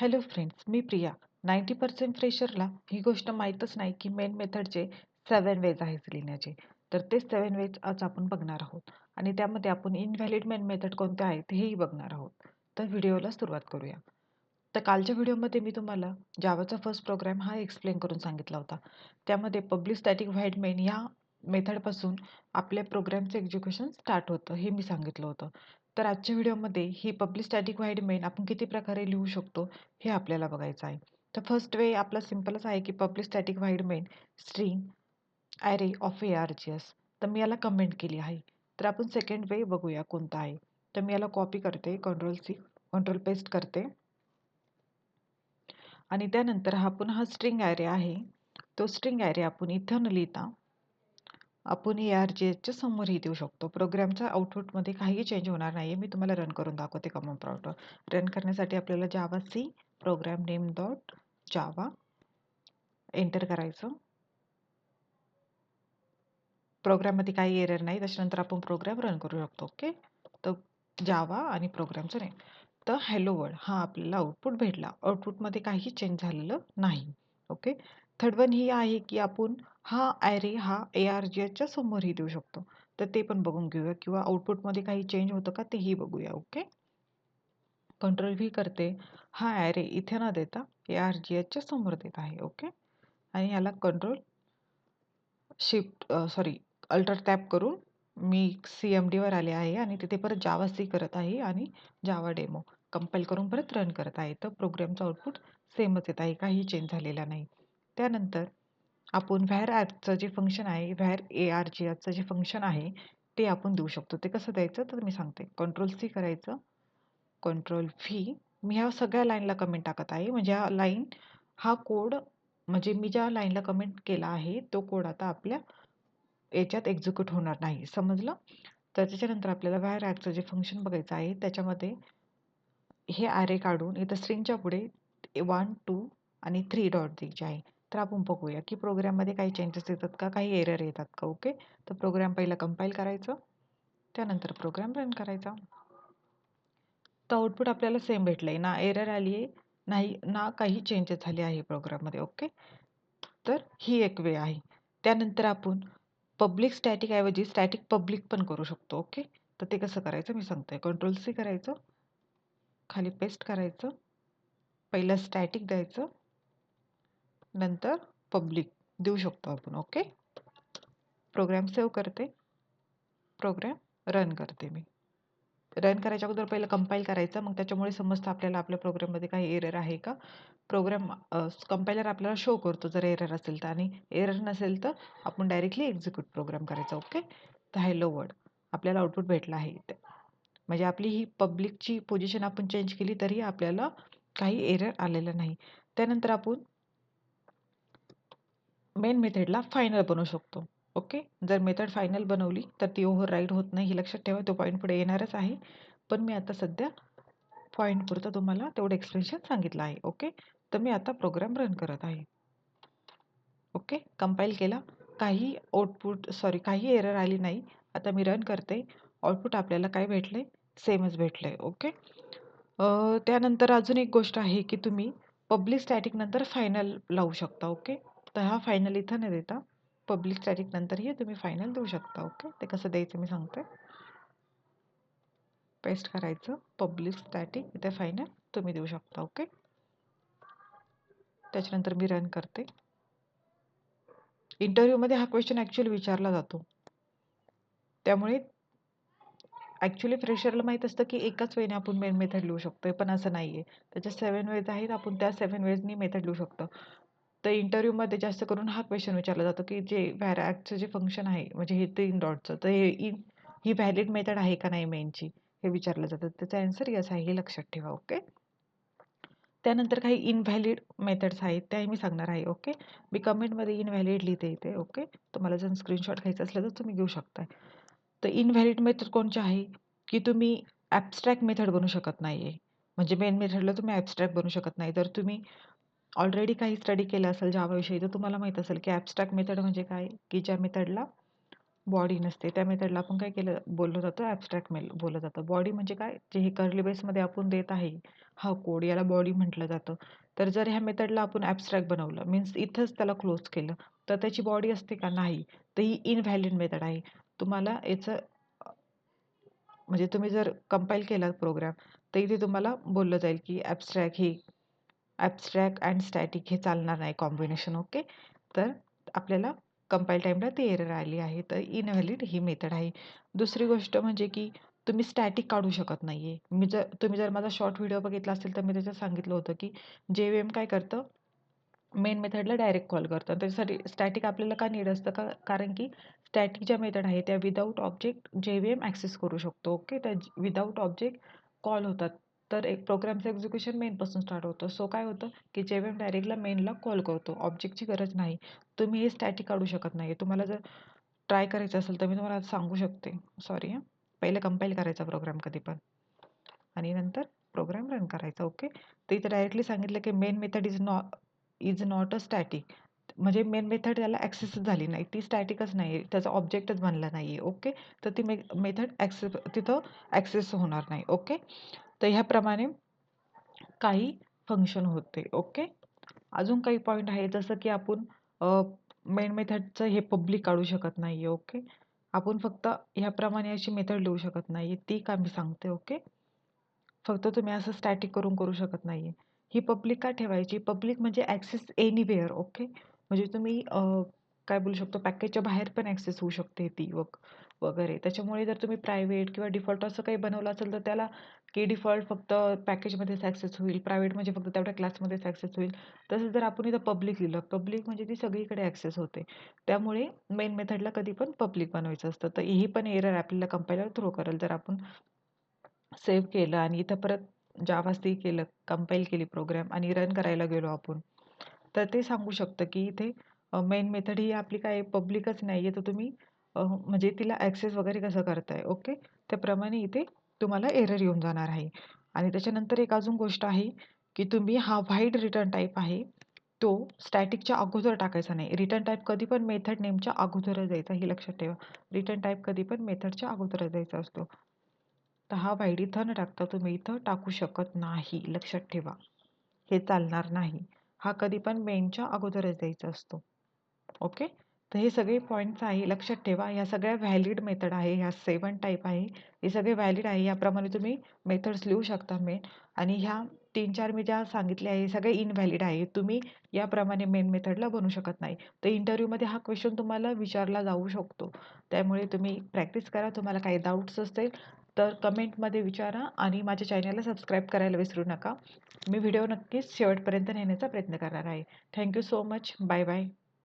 Hello friends, मी प्रिया. 90% फ्रेशरला ही गोष्ट माहीतच नाही की मेन मेथडचे 7 वेज आहेत लिहिण्याचे. तर ते 7 वेज आज आपण बघणार आहोत आणि त्यामध्ये आपण इनव्हॅलिड मेन मेथड कोणते आहेत हेही बघणार आहोत. तर व्हिडिओला सुरुवात करूया. तर कालच्या व्हिडिओमध्ये मी तुम्हाला जावाचा फर्स्ट प्रोग्राम हा एक्सप्लेन करून सांगितला होता. त्यामध्ये पब्लिक स्टॅटिक व्हाईड मेन या मेथडपासून आपल्या प्रोग्रामचं एक्झिक्युशन स्टार्ट होतं हे मी सांगितलं होतं. तर आजच्या व्हिडिओमध्ये ही पब्लिक स्टॅटिक व्हाईड मेन आपण किती प्रकारे लिहू शकतो हे आपल्याला बघायचं आहे. तर फर्स्ट वे आपला सिम्पलच आहे की public static void main string array of ARGS. तर मी याला कमेंट केली आहे. तर आपण सेकंड वे बघूया कोणता आहे. तर मी याला कॉपी करते, कंट्रोल-C, कंट्रोल पेस्ट करते आणि त्यानंतर हा पुन्हा स्ट्रिंग ॲरे आहे. तो स्ट्रिंग ॲरे आपण इथं न लिहिता आपण ARGSच्या समोरही देऊ शकतो. प्रोग्रामच्या आउटपुटमध्ये काहीही चेंज होणार नाही आहे. मी तुम्हाला रन करून दाखवते कमांड प्रॉम्प्टवर. रन करण्यासाठी आपल्याला javac program name dot java enter करायचं. प्रोग्राममध्ये काही एरर नाही. त्याच्यानंतर आपण प्रोग्राम रन करू शकतो. ओके. तर जावा आणि प्रोग्रामचं नेम. तर हॅलो वर्ल्ड हा आपल्याला आउटपुट भेटला. आउटपुटमध्ये काही चेंज झालेलं नाही. ओके. थर्ड वन ही आहे की आपण हा ॲरे हा ARGSच्या समोरही देऊ शकतो. तर ते पण बघून घेऊया किंवा आउटपुटमध्ये काही चेंज होतं का तेही बघूया. ओके. कंट्रोल व्ही करते. हा ॲरे इथे न देता ARGSच्या समोर देत आहे. ओके. आणि याला कंट्रोल सॉरी अल्टर टॅप करून मी CMDवर आले आहे आणि तिथे परत जावा सी करत आहे आणि जावा डेमो कंपाईल करून परत रन करत आहे. तर प्रोग्रामचं आउटपुट सेमच येत आहे, काही चेंज झालेला नाही. त्यानंतर आपण व्हॅर ॲपचं जे फंक्शन आहे, व्हॅर ARGSचं जे फंक्शन आहे ते आपण देऊ शकतो. ते कसं द्यायचं तर मी सांगते. कंट्रोल-C करायचं, कंट्रोल-V. मी ह्या सगळ्या लाईनला कमेंट टाकत आहे. म्हणजे हा कोड म्हणजे मी ज्या लाईनला कमेंट केला आहे तो कोड आता आपल्या याच्यात एक्झिक्यूट होणार नाही. समजलं? तर त्याच्यानंतर आपल्याला व्हायर ॲपचं जे फंक्शन बघायचं आहे त्याच्यामध्ये हे ॲरे काढून इथं स्ट्रिंगच्या पुढे 1, 2 आणि 3 डॉट द्यायचे आहे. तर आपण बघूया की प्रोग्राममध्ये काही चेंजेस येतात का, काही एरर येतात का. ओके. तर प्रोग्राम पहिला कंपाईल करायचं, त्यानंतर प्रोग्राम रन करायचा. तर आउटपुट आपल्याला सेम भेटलं आहे. ना एरर आली आहे, नाही ना काही चेंजेस झाले आहे प्रोग्राममध्ये. ओके. तर ही एक वे आहे. त्यानंतर आपण पब्लिक स्टॅटिक ऐवजी स्टॅटिक पब्लिक पण करू शकतो. ओके. तर ते कसं करायचं मी सांगते. कंट्रोल-C करायचं, खाली पेस्ट करायचं, पहिलं स्टॅटिक द्यायचं, नंतर पब्लिक देऊ शकतो आपण. ओके. प्रोग्राम सेव्ह करते, प्रोग्राम रन करते मी. रन करायच्या अगोदर पहिलं कंपाईल करायचं, मग त्याच्यामुळे समजतं आपल्याला आपल्या प्रोग्राममध्ये काही एरर आहे का. प्रोग्राम कंपायलर आपल्याला शो करतो जर एरर असेल तर, आणि एरर नसेल तर आपण डायरेक्टली एक्झिक्यूट प्रोग्राम करायचा. ओके. तर हॅलो वर्ल्ड आपल्याला आउटपुट भेटला आहे इथे. म्हणजे आपली ही पब्लिकची पोझिशन आपण चेंज केली तरी आपल्याला काही एरर आलेलं नाही. त्यानंतर आपण मेन मेथडला फायनल बनवू शकतो. ओके. जर मेथड फायनल बनवली तर ती ओव्हरराईड होत नाही, हे लक्षात ठेवा. तो पॉईंट पुढे येणारच आहे, पण मी आता सध्या पॉईंट पुरतं तुम्हाला तेवढं एक्सप्लेनेशन सांगितलं आहे. ओके. तर मी आता प्रोग्राम रन करत आहे. ओके. कंपाईल केला, काही एरर आली नाही. आता मी रन करते. आउटपुट आपल्याला काय भेटले, सेमच भेटले. ओके. त्यानंतर अजून एक गोष्ट आहे की तुम्ही पब्लिक स्टॅटिक नंतर फायनल लावू शकता. ओके. तर हा फायनल इथं न देता पब्लिक स्टॅटिक नंतरही तुम्ही फायनल देऊ शकता. ओके. ते कसं द्यायचं मी सांगते. पेस्ट करायचं, पब्लिक स्टॅटिक इथे फायनल तुम्ही देऊ शकता. ओके. त्याच्यानंतर मी रन करते. इंटरव्ह्यूमध्ये हा क्वेश्चन ॲक्च्युअली विचारला जातो, त्यामुळे ॲक्च्युअली फ्रेशरला माहीत असतं की एकाच वेने आपण मेन मेथड लिहू शकतो, पण असं नाही आहे. त्याच्या 7 वेज आहेत, आपण त्या 7 वेजनी मेथड लिहू शकतो. तर इंटरव्ह्यूमध्ये जास्त करून हा क्वेश्चन विचारला जातो की जे व्हॅरॅक्सचं जे फंक्शन आहे, म्हणजे हे 3 डॉटचं, तर ही व्हॅलिड मेथड आहे का नाही मेनची, हे विचारलं जातं. त्याचा आन्सर यस आहे, हे लक्षात ठेवा. ओके. त्यानंतर काही इनव्हॅलिड मेथड्स आहेत त्याही मी सांगणार आहे. ओके. मी कमेंटमध्ये इनव्हॅलिड लिहिते इथे. ओके. तुम्हाला जर स्क्रीनशॉट घ्यायचं असलं तर तुम्ही घेऊ शकता. तर इनव्हॅलिड मेथड कोणची आहे की तुम्ही ॲब्स्ट्रॅक्ट मेथड बनवू शकत नाही आहे. म्हणजे मेन मेथडला तुम्ही ॲब्स्ट्रॅक्ट बनवू शकत नाही. जर तुम्ही ऑलरेडी काही स्टडी केलं असेल जावाविषयी तर तुम्हाला माहीत असेल की ॲब्स्ट्रॅक्ट मेथड म्हणजे काय, की ज्या मेथडला बॉडी नसते. त्या मेथडला आपण काय केलं बोललं जातं ॲब्स्ट्रॅक्ट मेल बोललं जातं. बॉडी म्हणजे काय? जे हे कर्ली बेसमध्ये आपण देत आहे, हा कोड याला बॉडी म्हटलं जातं. तर जर ह्या मेथडला आपण ॲब्स्ट्रॅक्ट बनवलं मीन्स इथंच त्याला क्लोज केलं, तर त्याची बॉडी असते का? नाही. तर ही इनव्हॅलिड मेथड आहे. तुम्हाला याचं म्हणजे तुम्ही जर कंपाईल केला प्रोग्राम, तर इथे तुम्हाला बोललं जाईल की ॲब्स्ट्रॅक्ट अँड स्टॅटिक हे चालणार नाही कॉम्बिनेशन. ओके. तर आपल्याला कंपाईल टाईमला ती एरर आली आहे. तर इनव्हॅलिड ही मेथड आहे. दुसरी गोष्ट म्हणजे की तुम्ही स्टॅटिक काढू शकत नाही आहे. तुम्ही जर माझा शॉर्ट व्हिडिओ बघितला असेल तर मी त्याच्यात सांगितलं होतं की जेव्हीएम काय करतं, मेन मेथडला डायरेक्ट कॉल करतं. त्याच्यासाठी स्टॅटिक आपल्याला का नीड असतं का? कारण की स्टॅटिक ज्या मेथड आहे त्या विदाऊट ऑब्जेक्ट जेव्हीएम ॲक्सेस करू शकतो. ओके. त्या विदाऊट ऑब्जेक्ट कॉल होतात. तर एक प्रोग्रामचं एक्झिक्युशन मेनपासून स्टार्ट होतं. सो काय होतं की जेव्हीएम डायरेक्टला मेनला कॉल करतो. ऑब्जेक्टची गरज नाही. तुम्ही हे स्टॅटिक काढू शकत नाही. तुम्हाला जर ट्राय करायचं असेल तर मी तुम्हाला आज सांगू शकते. सॉरी हां. पहिलं कंपाईल करायचा प्रोग्राम कधी पण आणि नंतर प्रोग्राम रन करायचा. ओके. तर इथे डायरेक्टली सांगितलं की main method is not a static. म्हणजे मेन मेथड त्याला ॲक्सेसच झाली नाही. ती स्टॅटिकच नाही आहे. त्याचा ऑब्जेक्टच बनला नाही आहे. ओके. तर ती मेथड तिथं ॲक्सेस होणार नाही. ओके. तर ह्याप्रमाणे काही फंक्शन होते. ओके. अजून काही पॉईंट आहे जसं की आपण मेन मेथडचं हे पब्लिक काढू शकत नाही आहे. ओके. आपण फक्त ह्याप्रमाणे अशी मेथड लिहू शकत नाही आहे. ती का मी सांगते. ओके. फक्त तुम्ही असं स्टॅटिक करू शकत नाही आहे. ही पब्लिक का ठेवायची? पब्लिक म्हणजे ॲक्सेस एनीवेअर. ओके. म्हणजे तुम्ही काय बोलू शकतो पॅकेजच्या बाहेर पण ॲक्सेस होऊ शकते ती वगैरे. त्याच्यामुळे जर तुम्ही प्रायव्हेट किंवा डिफॉल्ट असं काही बनवलं असेल तर त्याला की डिफॉल्ट फक्त पॅकेजमध्येच ॲक्सेस होईल. प्रायव्हेट म्हणजे फक्त तेवढ्या क्लासमध्येच ॲक्सेस होईल. तसंच जर आपण इथं पब्लिक लिहिलं, पब्लिक म्हणजे ती सगळीकडे ॲक्सेस होते. त्यामुळे मेन मेथडला कधी पण पब्लिक बनवायचं असतं. तर ही पण एरर आपल्याला कंपाईलर थ्रो करेल जर आपण सेव्ह केलं आणि इथं परत जावासी केलं, कंपाईल केली प्रोग्राम आणि रन करायला गेलो आपण, तर ते सांगू शकतं की इथे मेन मेथड ही आपली काय पब्लिकच नाही आहे, तर तुम्ही म्हणजे तिला ॲक्सेस वगैरे कसं करताय. ओके. त्याप्रमाणे इथे तुम्हाला एरर येऊन जाणार आहे. आणि त्याच्यानंतर एक अजून गोष्ट आहे की तुम्ही हा व्हाईड रिटर्न टाईप आहे, तो स्टॅटिकच्या अगोदर टाकायचा नाही. रिटर्न टाईप कधी पण मेथड नेमच्या अगोदरच द्यायचा, हे लक्षात ठेवा. रिटर्न टाईप कधी पण मेथडच्या अगोदरच द्यायचा असतो. तर हा वाईड इथं न टाकता तुम्ही इथं टाकू शकत नाही. लक्षात ठेवा. हे चालणार नाही. हा कधी पण मेनच्या अगोदरच द्यायचा असतो. ओके. तर हे सगळे पॉईंट्स आहे लक्षात ठेवा. ह्या सगळ्या व्हॅलिड मेथड आहे. ह्या 7 टाईप आहे. हे सगळे व्हॅलिड आहे. याप्रमाणे तुम्ही मेथड्स लिहू शकता मेन. आणि ह्या 3-4 मी ज्या सांगितल्या आहे सगळे इनव्हॅलिड आहे. तुम्ही याप्रमाणे मेन मेथडला बनवू शकत नाही. तर इंटरव्ह्यूमध्ये हा क्वेश्चन तुम्हाला विचारला जाऊ शकतो. त्यामुळे तुम्ही प्रॅक्टिस करा. तुम्हाला काही डाऊट्स असतील तर कमेंटमध्ये विचारा आणि माझ्या चॅनलला सबस्क्राईब करायला विसरू नका. मी व्हिडिओ नक्कीच शेवटपर्यंत नेण्याचा प्रयत्न करणार आहे. Thank you so much. Bye bye.